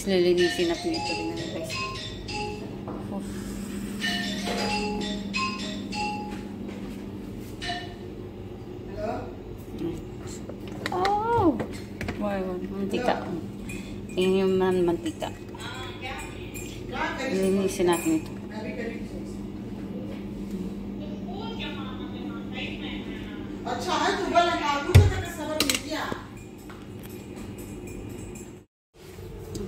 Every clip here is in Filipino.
lilinisin natin ito din guys. Oh! Wow, mantika. Tingnan yung mantika. Lilinisin natin ito.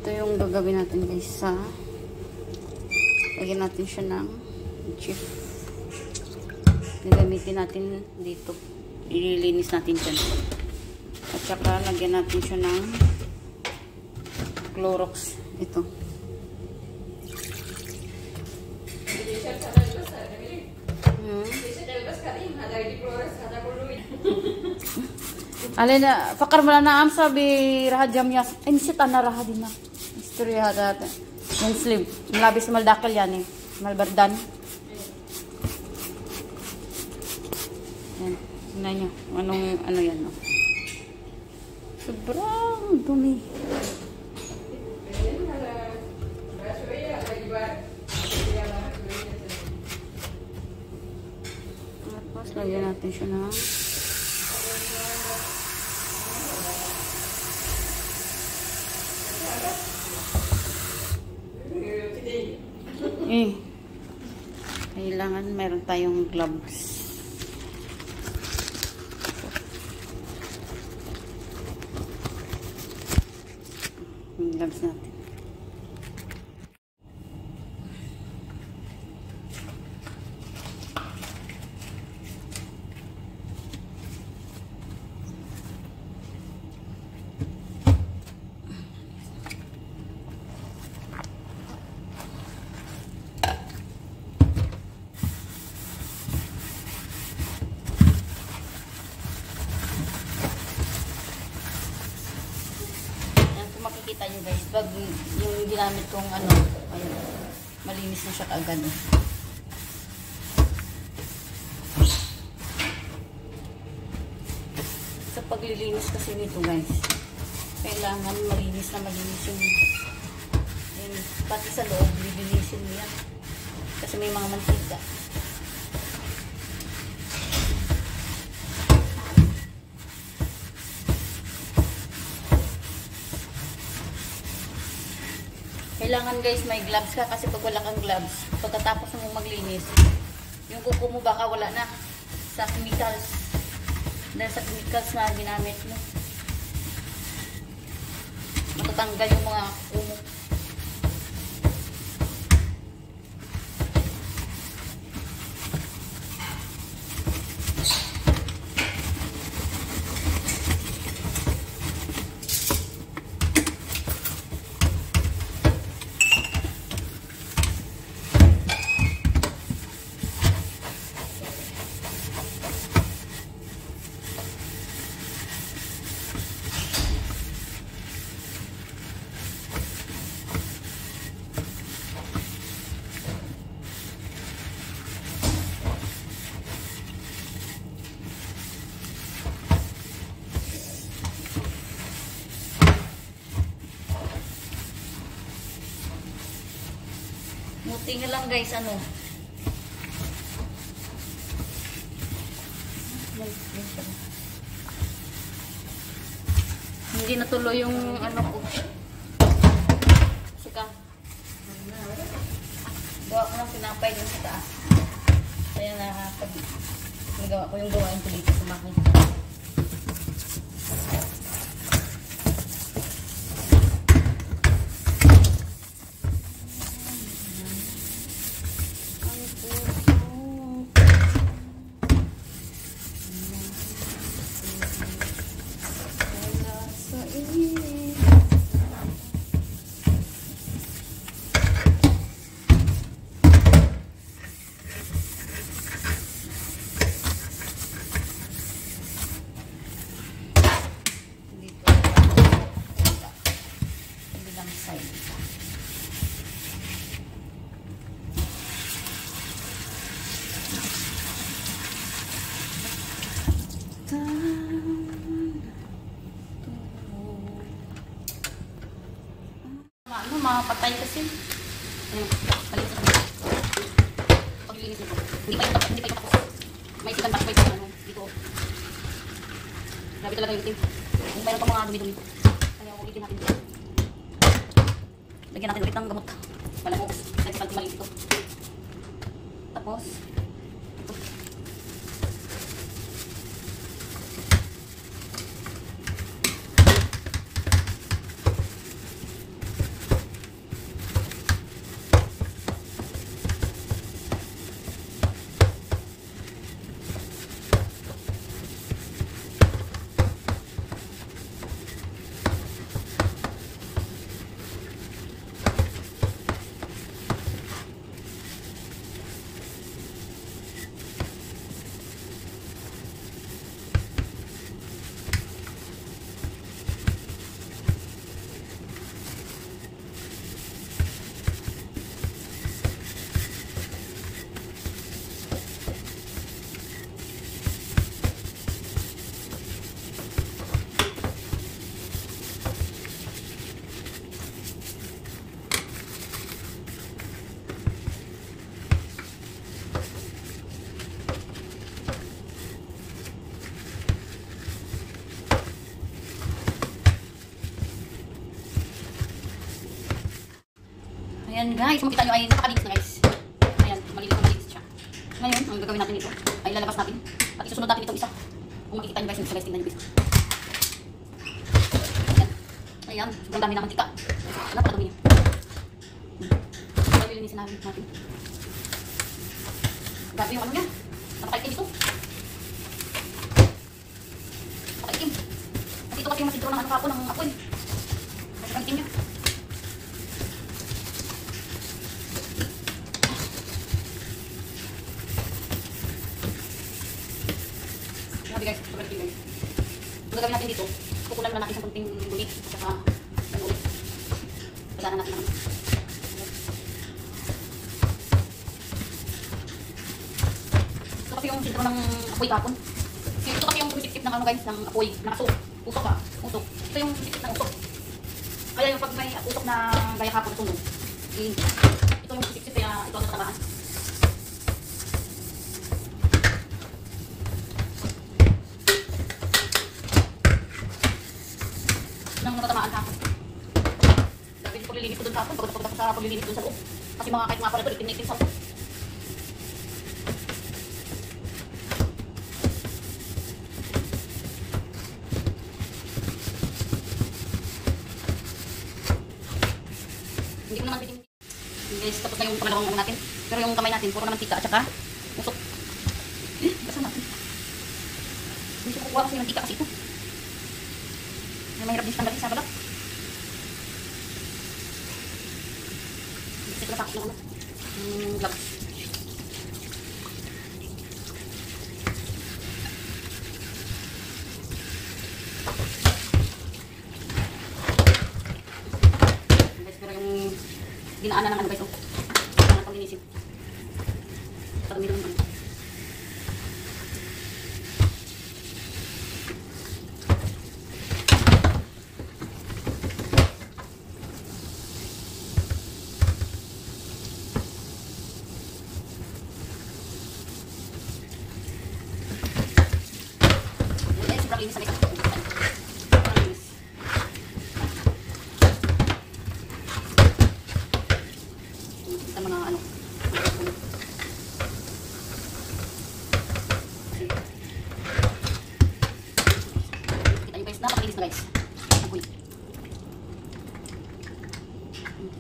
Ito yung gagawin natin guys sa lagyan natin siya ng chief. Gagamitin natin dito. Ililinis natin dyan. At saka lagyan natin siya ng Clorox. Ito. Alena, fakar mo na sabi raha jamyas. Ay, nisit na raha din na. Istorya hata. Yung sleeve. Malabis na maldakal yan eh. Malbardan. Yan. Tingnan nyo. Ano yan no? Sobrang dumi. Tapos lagyan natin siya na kailangan meron tayong gloves. Yung gloves natin. Makikita nyo guys, pag yung ginamit kong ano, ayun, malinis na siya kaagad. Sa paglilinis kasi nito guys, kailangan malinis yung pati sa loob, lilinisin mo yan. Kasi may mga mantika. Kailangan guys may gloves ka kasi pag wala kang gloves, pagkatapos mo maglinis, yung kuko mo baka wala na sa chemicals. Dahil sa chemicals na ginamit mo, matatanggal yung mga kuko mo. Muti nga lang guys, ano. Hindi natuloy yung ano ko. Sika. Gawa ko ng pinapay dun sa taas. Kaya nagawa ko yung gawain ko dito sa bahay. mapatay kasi. Ayan, palinis na kami. Paglilinis nito. Hindi pa yung tapos. May sikan pa ito. Dito. Grabe talaga yung itim. Kung mayroon pa mga dumi-dumi. Kaya ulitin natin dito. Lagyan natin ulit ng gamot. Malamok. Nagsikanti maliit ito. Tapos, ito. Ayan guys, makita nyo ay napakalinis na guys. Ayan, malinis siya. Ngayon, ang gagawin natin ito ay lalabas natin. At isusunod natin itong isa. Kung makikita nyo guys, yung isa guys, tingnan nyo guys. Ayan, sobrang dami na mantika. Napakadumi niya. Lilinisin natin. Grabe yung ano niya. Napakaitim ito. Napakaitim. At ito kasi yung masidro ng ano kapon, ng apoy. Kasi ang itim niya. Grabe guys, sobrang itim guys. Ang gagawin natin dito, kukulan lang natin sa kunting bulit at saka ano ulit. Pagdaanan natin naman. Ito kasi yung sintro ng apoy kapon. Ito kasi yung tumitip ng ano guys, ng apoy, nakasok. Usok ha, usok. Ito yung tumitip ng usok. Kaya yung pag may usok na gaya kapon sunog, ito yung tumitip kaya ito ang natamaan. Nang natatamaan hapon. Dahil yung paglilinis ko dun sa hapon, pagkatapos sa paglilinis dun sa loob. Kasi mga kahit mga pala ito, itim sa loob. Hindi ko naman pitin. Guys, tapos na yung pangalawang ano natin. Pero yung kamay natin, puro naman tika at saka usok. Basa natin. Hindi ko kukuha kasi ng tika kasi ito. Mahirap din tanggalin sa balat. Ito na sakit na ano. Gloves. Guys, pero yung dinaanan ng ano guys, oh. Ang paglinisin. Pag meron naman. Linis sa likod. Linis. Ito mga ano. Kita nyo guys, napakalinis na guys. Apoy.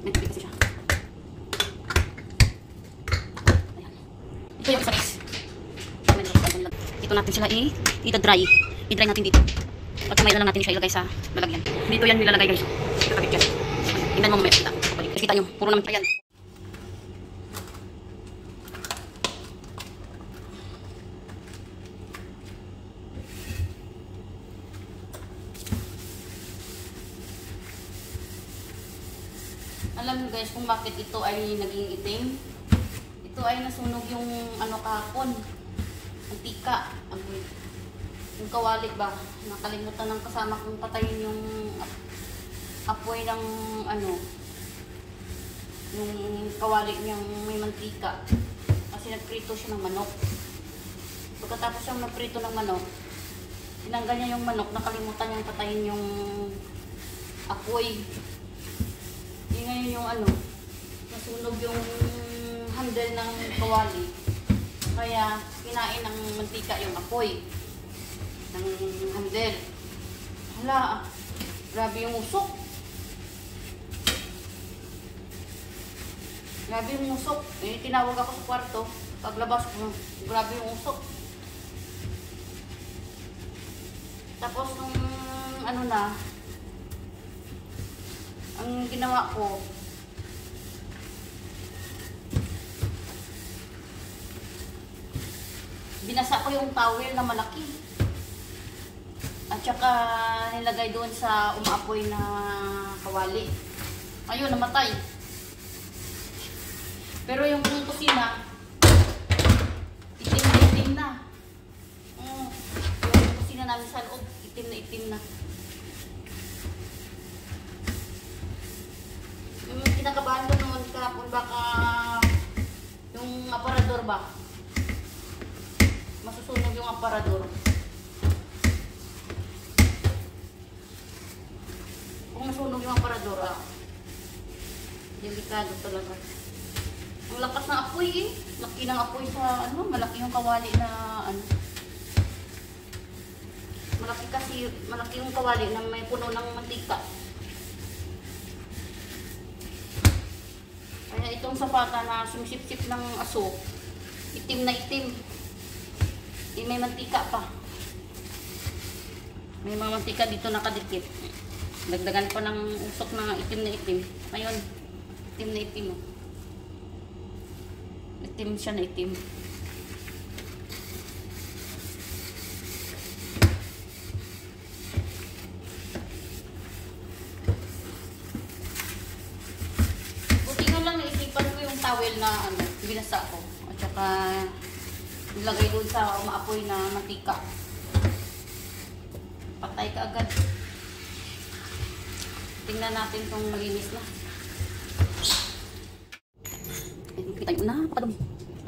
Nagpapit kasi siya. Ayan. Ito yung isa guys. Ito natin sila i-dry. I-dry natin dito. At kamay na lang natin siya ilagay sa lalagyan. Dito yan nilalagay guys. Kakabit yan. Tingnan mo mamaya. Kita nyo. Puro naman. Ayan. Alam nyo guys kung bakit ito ay naging itim. Ito ay nasunog yung ano kahapon. Antika. Yung kawali ba, nakalimutan ng kasama kong patayin yung apoy ng ano, yung kawali niyang may mantika. Kasi nagprito siya ng manok. Pagkatapos siyang nagprito ng manok, tinanggal niya yung manok, nakalimutan niyang patayin yung apoy. Yung ngayon yung ano, nasunog yung handle ng kawali. Kaya kinain ng mantika yung apoy ng handle. Hala, grabe yung usok. Grabe yung usok. Eh, tinawag ako sa kwarto. Paglabas ko, grabe yung usok. Tapos nung ano na, ang ginawa ko, binasa ko yung towel na malaki. At saka nilagay doon sa umaapoy na kawali. Ayun, namatay. Pero yung kusina, itim na itim na. Yung kusina namin sa loob, itim na itim na. Yung kinakabahan ko noon kahapon, baka yung aparador ba? Masusunog yung aparador. Kung nasunog yung aparador, delikado talaga. Ang lakas ng apoy eh. Laki ng apoy sa ano, malaki yung kawali na ano. Malaki yung kawali na may puno ng mantika. Kaya itong sapata na sumisip-sip ng aso, itim na itim. Eh, may mantika pa. May mga mantika dito nakadikit. Dagdagan pa ng usok na itim na itim. Ngayon, itim na itim. Oh. Itim siya na itim. Buti nga lang naisipan ko yung towel na ano, binasa ko. At saka nilagay doon sa umaapoy na mantika. Patay ka agad. Tingnan natin kung malinis na. Kita nyo, napakadumi.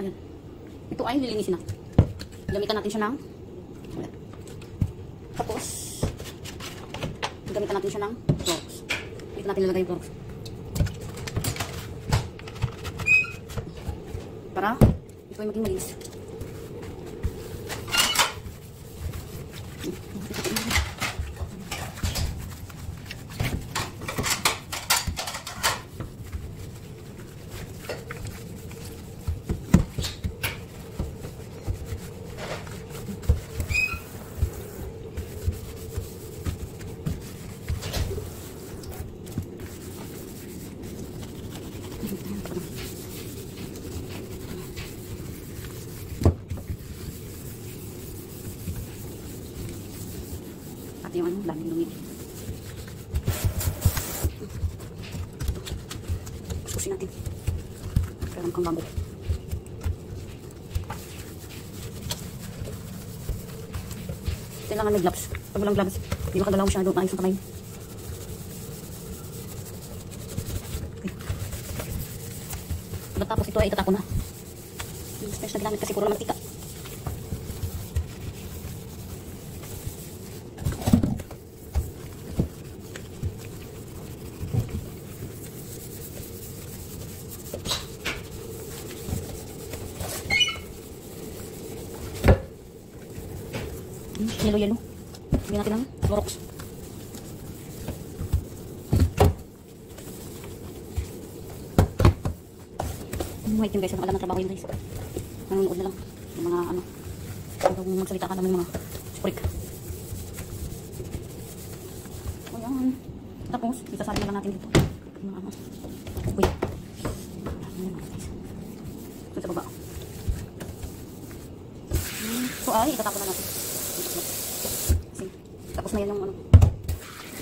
Ayan. Ito ay nilinisin na. Gamitan natin siya ng tapos gamitan natin siya ng Clorox. Dito natin lalagay yung Clorox. Para ito ay maging malinis. At yung ano, daming dumi. Kuskusin natin. Kaya kang bamboo. Kailangan may gloves. Pag walang gloves, hindi makagalaw siya doon. Ayos ang kamay. Tapos ito ay itatapon na. Yung special na ginamit kasi puro mantika. Yellow. Bigyan natin ng Clorox. Wait yung guys, alam ng trabaho yun guys. Nanonood na lang. Yung mga ano. Kung magsalita ka naman yung mga sprik. Ayan. Tapos, isasabi na lang natin dito. Yung mga ano. Uy. Ayan guys. Ito sa baba. So ay, itatapon na natin. Kasi, tapos na yan yung ano.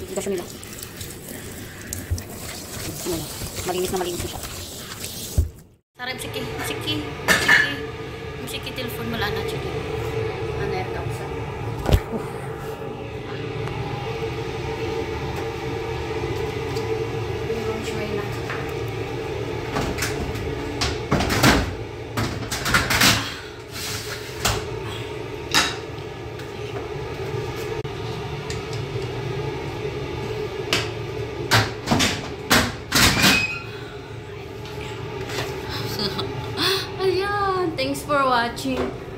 Igasyon nila. Ayan. Malinis na siya. Sarap Siki telepon mo lang na Siki. Ano yung kapsa? Yung shoy na. Ayan. Thanks for watching.